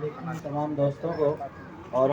علیکم تمام دوستوں کو، اور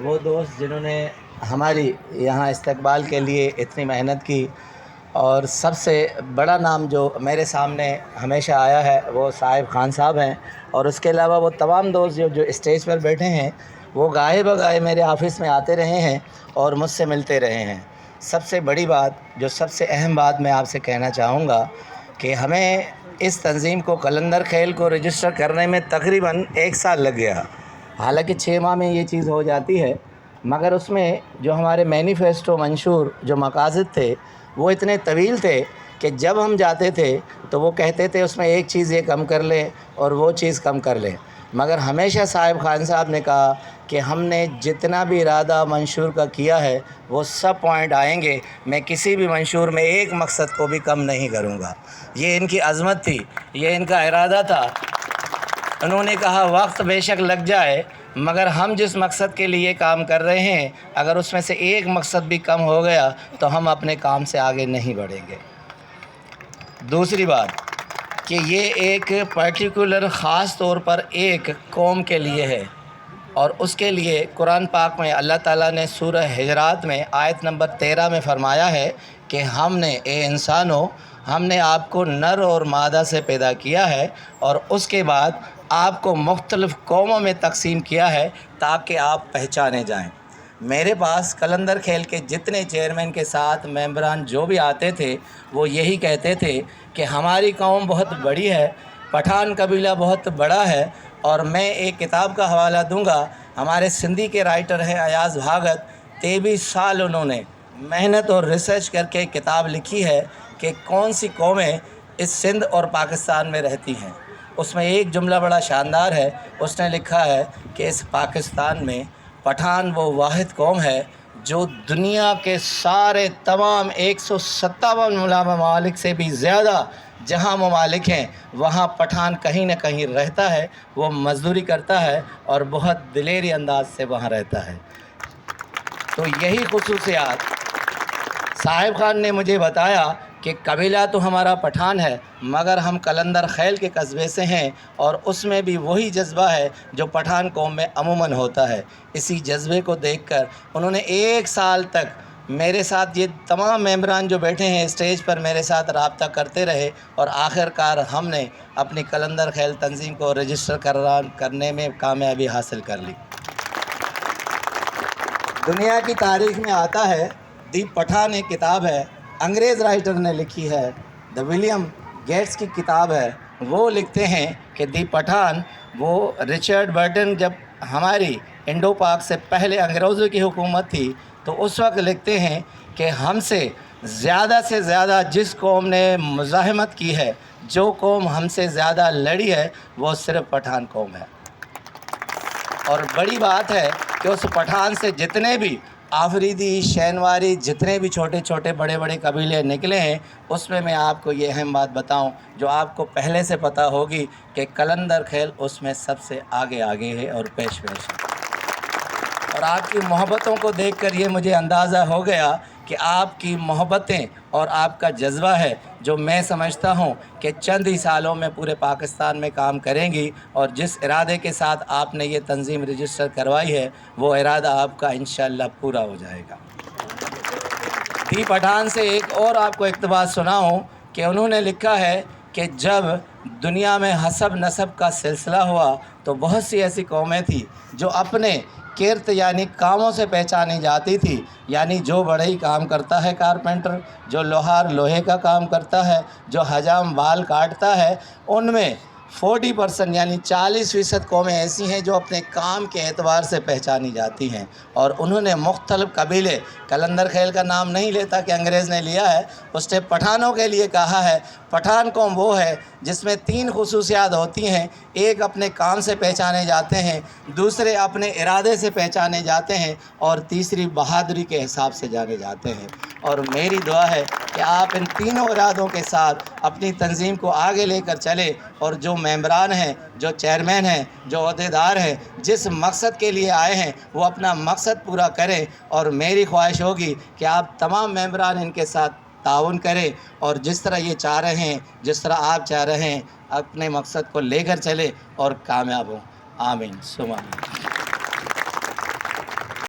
وہ دوست جنہوں نے ہماری یہاں استقبال کے لیے اتنی محنت کی، اور سب سے بڑا نام جو میرے سامنے ہمیشہ آیا ہے وہ صاحب خان صاحب ہیں، اور اس کے علاوہ وہ تمام دوست جو اسٹیج پر بیٹھے ہیں وہ گاہے بگاہے میرے آفس میں آتے رہے ہیں اور مجھ سے ملتے رہے ہیں۔ سب سے بڑی بات، جو سب سے اہم بات میں آپ سے کہنا چاہوں گا کہ ہمیں اس تنظیم کو قلندر کھیل کو رجسٹر کرنے میں تقریباً 1 سال لگ گیا۔ حالانکہ 6 ماہ میں یہ چیز ہو جاتی ہے، مگر اس میں جو ہمارے مینیفیسٹو منشور جو مقاصد تھے وہ اتنے طویل تھے کہ جب ہم جاتے تھے تو وہ کہتے تھے اس میں ایک چیز یہ کم کر لیں اور وہ چیز کم کر لیں، مگر ہمیشہ صاحب خان صاحب نے کہا کہ ہم نے جتنا بھی ارادہ منشور کا کیا ہے وہ سب پوائنٹ آئیں گے، میں کسی بھی منشور میں ایک مقصد کو بھی کم نہیں کروں گا۔ یہ ان کی عظمت تھی، یہ ان کا ارادہ تھا۔ انہوں نے کہا وقت بے شک لگ جائے، مگر ہم جس مقصد کے لیے کام کر رہے ہیں اگر اس میں سے ایک مقصد بھی کم ہو گیا تو ہم اپنے کام سے آگے نہیں بڑھیں گے۔ دوسری بات کہ یہ ایک پرٹیکولر خاص طور پر ایک قوم کے لیے ہے، اور اس کے لیے قرآن پاک میں اللہ تعالیٰ نے سورہ حجرات میں آیت نمبر 13 میں فرمایا ہے کہ ہم نے اے انسانوں، ہم نے آپ کو نر اور مادہ سے پیدا کیا ہے اور اس کے بعد آپ کو مختلف قوموں میں تقسیم کیا ہے تاکہ آپ پہچانے جائیں۔ میرے پاس قلندر کھیل کے جتنے چیئرمین کے ساتھ ممبران جو بھی آتے تھے وہ یہی کہتے تھے کہ ہماری قوم بہت بڑی ہے، پٹھان قبیلہ بہت بڑا ہے، اور میں ایک کتاب کا حوالہ دوں گا۔ ہمارے سندھی کے رائٹر ہیں ایاز بھاگت، 23 سال انہوں نے محنت اور ریسرچ کر کے کتاب لکھی ہے کہ کون سی قومیں اس سندھ اور پاکستان میں رہتی ہیں۔ اس میں ایک جملہ بڑا شاندار ہے، اس نے لکھا ہے کہ اس پاکستان میں پٹھان وہ واحد قوم ہے جو دنیا کے سارے تمام 157 ممالک سے بھی زیادہ جہاں ممالک ہیں وہاں پٹھان کہیں نہ کہیں رہتا ہے، وہ مزدوری کرتا ہے اور بہت دلیری انداز سے وہاں رہتا ہے۔ تو یہی خصوصیات صاحب خان نے مجھے بتایا کہ قبیلہ تو ہمارا پٹھان ہے مگر ہم قلندر خیل کے قصبے سے ہیں، اور اس میں بھی وہی جذبہ ہے جو پٹھان قوم میں عموماً ہوتا ہے۔ اسی جذبے کو دیکھ کر انہوں نے 1 سال تک میرے ساتھ، یہ تمام ممبران جو بیٹھے ہیں اسٹیج پر، میرے ساتھ رابطہ کرتے رہے، اور آخر کار ہم نے اپنی قلندر خیل تنظیم کو رجسٹر کرنے میں کامیابی حاصل کر لی۔ دنیا کی تاریخ میں آتا ہے، دی پٹھان ایک کتاب ہے، انگریز رائٹر نے لکھی ہے، دا ولیم گیٹس کی کتاب ہے۔ وہ لکھتے ہیں کہ دی پٹھان، وہ رچرڈ برٹن جب ہماری انڈو پاک سے پہلے انگریزوں کی حکومت تھی تو اس وقت لکھتے ہیں کہ ہم سے زیادہ جس قوم نے مزاحمت کی ہے، جو قوم ہم سے زیادہ لڑی ہے، وہ صرف پٹھان قوم ہے۔ اور بڑی بات ہے کہ اس پٹھان سے جتنے بھی آفریدی، شینواری، جتنے بھی چھوٹے چھوٹے بڑے بڑے قبیلے نکلے ہیں، اس میں آپ کو یہ اہم بات بتاؤں جو آپ کو پہلے سے پتہ ہوگی کہ قلندر کھیل اس میں سب سے آگے ہے اور پیش ہے۔ اور آپ کی محبتوں کو دیکھ کر یہ مجھے اندازہ ہو گیا کہ آپ کی محبتیں اور آپ کا جذبہ ہے جو میں سمجھتا ہوں کہ چند ہی سالوں میں پورے پاکستان میں کام کریں گی، اور جس ارادے کے ساتھ آپ نے یہ تنظیم رجسٹر کروائی ہے وہ ارادہ آپ کا انشاءاللہ پورا ہو جائے گا۔ دی پٹھان سے ایک اور آپ کو اقتباس سناؤں کہ انہوں نے لکھا ہے کہ جب دنیا میں حسب نسب کا سلسلہ ہوا تو بہت سی ایسی قومیں تھیں جو اپنے کرت یعنی کاموں سے پہچانی جاتی تھی، یعنی جو بڑھئی کام کرتا ہے کارپینٹر، جو لوہار لوہے کا کام کرتا ہے، جو حجام بال کاٹتا ہے، ان میں 40% یعنی 40% قومیں ایسی ہیں جو اپنے کام کے اعتبار سے پہچانی جاتی ہیں۔ اور انہوں نے مختلف قبیلے، قلندر کھیل کا نام نہیں لیتا کہ انگریز نے لیا ہے، اس نے پٹھانوں کے لیے کہا ہے۔ پٹھان قوم وہ ہے جس میں 3 خصوصیات ہوتی ہیں، ایک اپنے کام سے پہچانے جاتے ہیں، دوسرے اپنے ارادے سے پہچانے جاتے ہیں، اور تیسری بہادری کے حساب سے جانے جاتے ہیں۔ اور میری دعا ہے کہ آپ ان تینوں ارادوں کے ساتھ اپنی تنظیم کو آگے لے کر چلیں، اور جو ممبران ہیں، جو چیئرمین ہیں، جو عہدیدار ہیں، جس مقصد کے لیے آئے ہیں وہ اپنا مقصد پورا کریں۔ اور میری خواہش ہوگی کہ آپ تمام ممبران ان کے ساتھ تعاون کریں، اور جس طرح یہ چاہ رہے ہیں، جس طرح آپ چاہ رہے ہیں، اپنے مقصد کو لے کر چلیں اور کامیاب ہوں۔ آمین سم آمین.